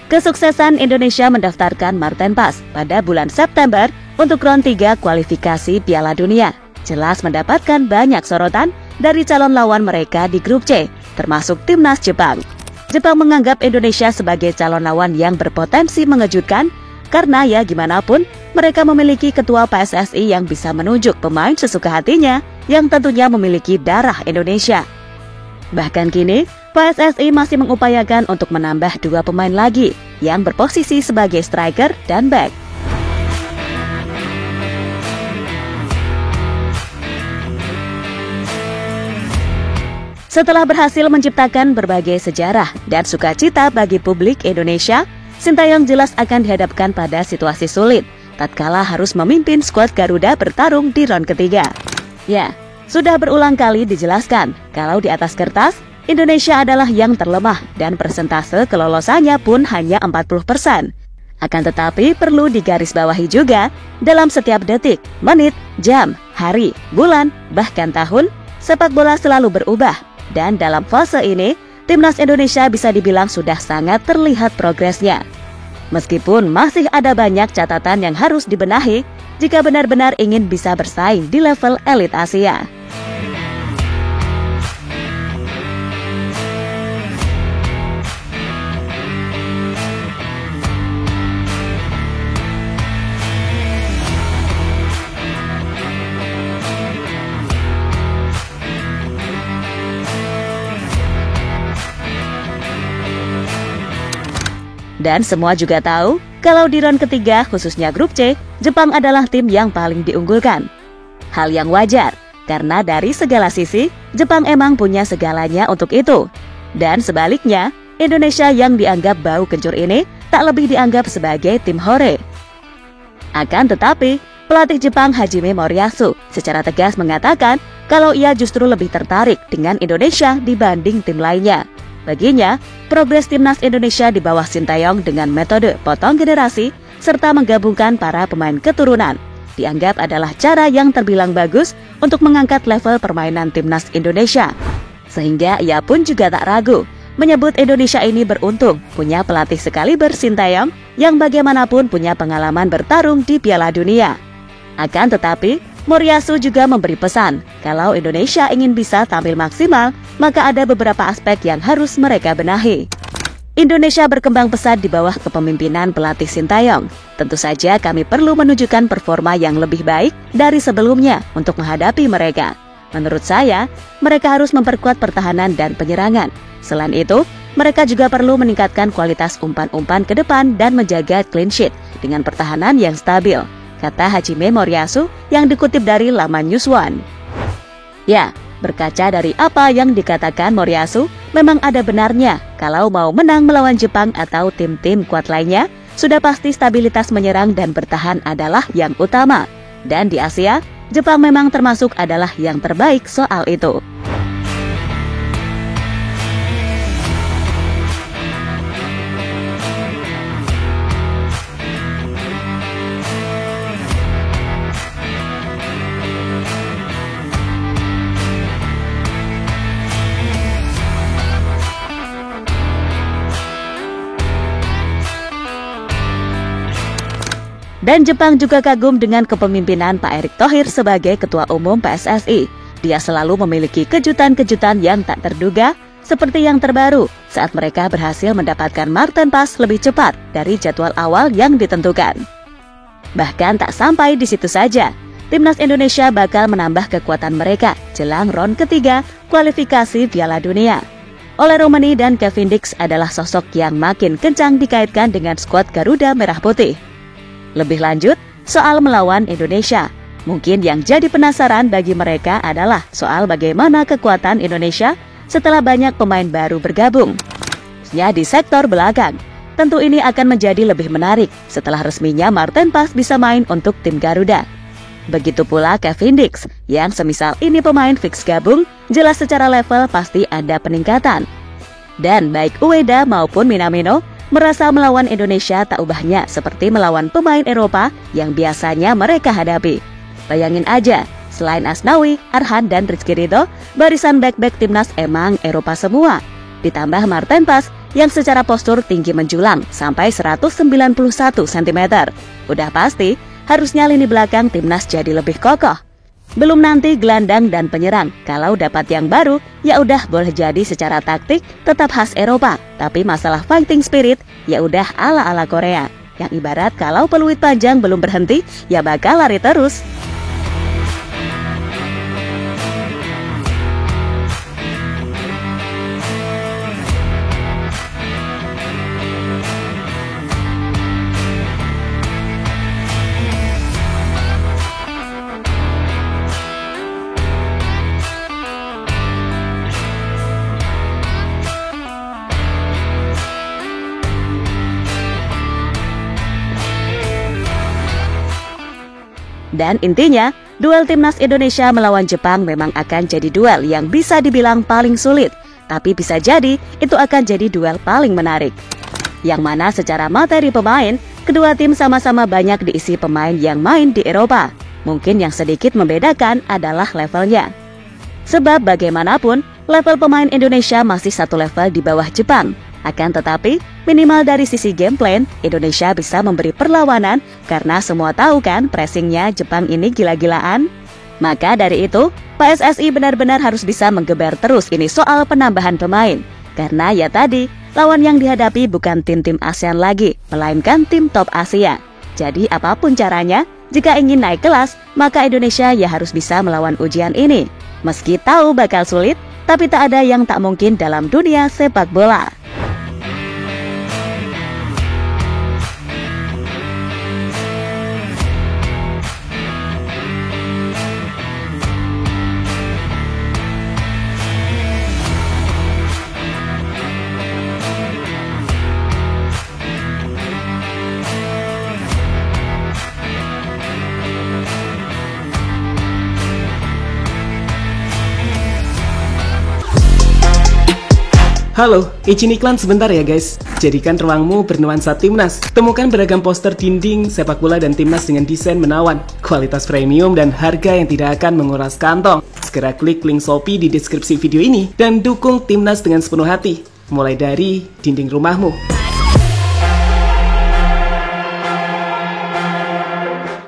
Kesuksesan Indonesia mendaftarkan Marten Pass pada bulan September untuk round 3 kualifikasi Piala Dunia jelas mendapatkan banyak sorotan dari calon lawan mereka di grup C, termasuk timnas Jepang. Jepang menganggap Indonesia sebagai calon lawan yang berpotensi mengejutkan karena ya gimana pun mereka memiliki ketua PSSI yang bisa menunjuk pemain sesuka hatinya yang tentunya memiliki darah Indonesia. Bahkan kini, PSSI masih mengupayakan untuk menambah 2 pemain lagi yang berposisi sebagai striker dan back. Setelah berhasil menciptakan berbagai sejarah dan sukacita bagi publik Indonesia, Sintayong jelas akan dihadapkan pada situasi sulit tatkala harus memimpin skuad Garuda bertarung di round ketiga. Ya, sudah berulang kali dijelaskan kalau di atas kertas Indonesia adalah yang terlemah dan persentase kelolosannya pun hanya 40%. Akan tetapi perlu digarisbawahi juga, dalam setiap detik, menit, jam, hari, bulan, bahkan tahun, sepak bola selalu berubah. Dan dalam fase ini, timnas Indonesia bisa dibilang sudah sangat terlihat progresnya. Meskipun masih ada banyak catatan yang harus dibenahi jika benar-benar ingin bisa bersaing di level elit Asia. Dan semua juga tahu kalau di round ketiga khususnya grup C, Jepang adalah tim yang paling diunggulkan. Hal yang wajar, karena dari segala sisi, Jepang emang punya segalanya untuk itu. Dan sebaliknya, Indonesia yang dianggap bau kencur ini tak lebih dianggap sebagai tim hore. Akan tetapi, pelatih Jepang Hajime Moriyasu secara tegas mengatakan kalau ia justru lebih tertarik dengan Indonesia dibanding tim lainnya. Baginya, progres timnas Indonesia di bawah Sintayong dengan metode potong generasi serta menggabungkan para pemain keturunan dianggap adalah cara yang terbilang bagus untuk mengangkat level permainan timnas Indonesia. Sehingga ia pun juga tak ragu menyebut Indonesia ini beruntung punya pelatih sekaliber Sintayong yang bagaimanapun punya pengalaman bertarung di Piala Dunia. Akan tetapi, Moriyasu juga memberi pesan kalau Indonesia ingin bisa tampil maksimal, maka ada beberapa aspek yang harus mereka benahi. Indonesia berkembang pesat di bawah kepemimpinan pelatih Sintayong. Tentu saja kami perlu menunjukkan performa yang lebih baik dari sebelumnya untuk menghadapi mereka. Menurut saya, mereka harus memperkuat pertahanan dan penyerangan. Selain itu, mereka juga perlu meningkatkan kualitas umpan-umpan ke depan dan menjaga clean sheet dengan pertahanan yang stabil, kata Hajime Moriyasu yang dikutip dari laman News One. Ya, berkaca dari apa yang dikatakan Moriyasu, memang ada benarnya kalau mau menang melawan Jepang atau tim-tim kuat lainnya, sudah pasti stabilitas menyerang dan bertahan adalah yang utama. Dan di Asia, Jepang memang termasuk adalah yang terbaik soal itu. Dan Jepang juga kagum dengan kepemimpinan Pak Erick Thohir sebagai Ketua Umum PSSI. Dia selalu memiliki kejutan-kejutan yang tak terduga, seperti yang terbaru saat mereka berhasil mendapatkan Marten Pass lebih cepat dari jadwal awal yang ditentukan. Bahkan tak sampai di situ saja, timnas Indonesia bakal menambah kekuatan mereka jelang round ketiga kualifikasi Piala Dunia. Ole Roumanie dan Kevin Dix adalah sosok yang makin kencang dikaitkan dengan skuad Garuda Merah Putih. Lebih lanjut, soal melawan Indonesia. Mungkin yang jadi penasaran bagi mereka adalah soal bagaimana kekuatan Indonesia setelah banyak pemain baru bergabung. Ya, di sektor belakang, tentu ini akan menjadi lebih menarik setelah resminya Marten Pass bisa main untuk tim Garuda. Begitu pula Kevin Dix, yang semisal ini pemain fix gabung, jelas secara level pasti ada peningkatan. Dan baik Ueda maupun Minamino merasa melawan Indonesia tak ubahnya seperti melawan pemain Eropa yang biasanya mereka hadapi. Bayangin aja, selain Asnawi, Arhan, dan Rizky Ridho, barisan back-back timnas emang Eropa semua. Ditambah Marten Pass yang secara postur tinggi menjulang sampai 191 cm. Udah pasti, harusnya lini belakang timnas jadi lebih kokoh. Belum nanti gelandang dan penyerang. Kalau dapat yang baru, ya udah boleh jadi secara taktik tetap khas Eropa. Tapi masalah fighting spirit, ya udah ala-ala Korea. Yang ibarat kalau peluit panjang belum berhenti, ya bakal lari terus. Dan intinya, duel timnas Indonesia melawan Jepang memang akan jadi duel yang bisa dibilang paling sulit. Tapi bisa jadi itu akan jadi duel paling menarik. Yang mana secara materi pemain, kedua tim sama-sama banyak diisi pemain yang main di Eropa. Mungkin yang sedikit membedakan adalah levelnya. Sebab bagaimanapun, level pemain Indonesia masih satu level di bawah Jepang. Akan tetapi, minimal dari sisi game plan, Indonesia bisa memberi perlawanan karena semua tahu kan pressingnya Jepang ini gila-gilaan. Maka dari itu, PSSI benar-benar harus bisa menggeber terus ini soal penambahan pemain. Karena ya tadi, lawan yang dihadapi bukan tim-tim ASEAN lagi, melainkan tim top Asia. Jadi apapun caranya, jika ingin naik kelas, maka Indonesia ya harus bisa melawan ujian ini. Meski tahu bakal sulit, tapi tak ada yang tak mungkin dalam dunia sepak bola. Halo, izin iklan sebentar ya guys. Jadikan ruangmu bernuansa timnas. Temukan beragam poster dinding, sepak bola dan timnas dengan desain menawan, kualitas premium dan harga yang tidak akan menguras kantong. Segera klik link Shopee di deskripsi video ini dan dukung timnas dengan sepenuh hati. Mulai dari dinding rumahmu.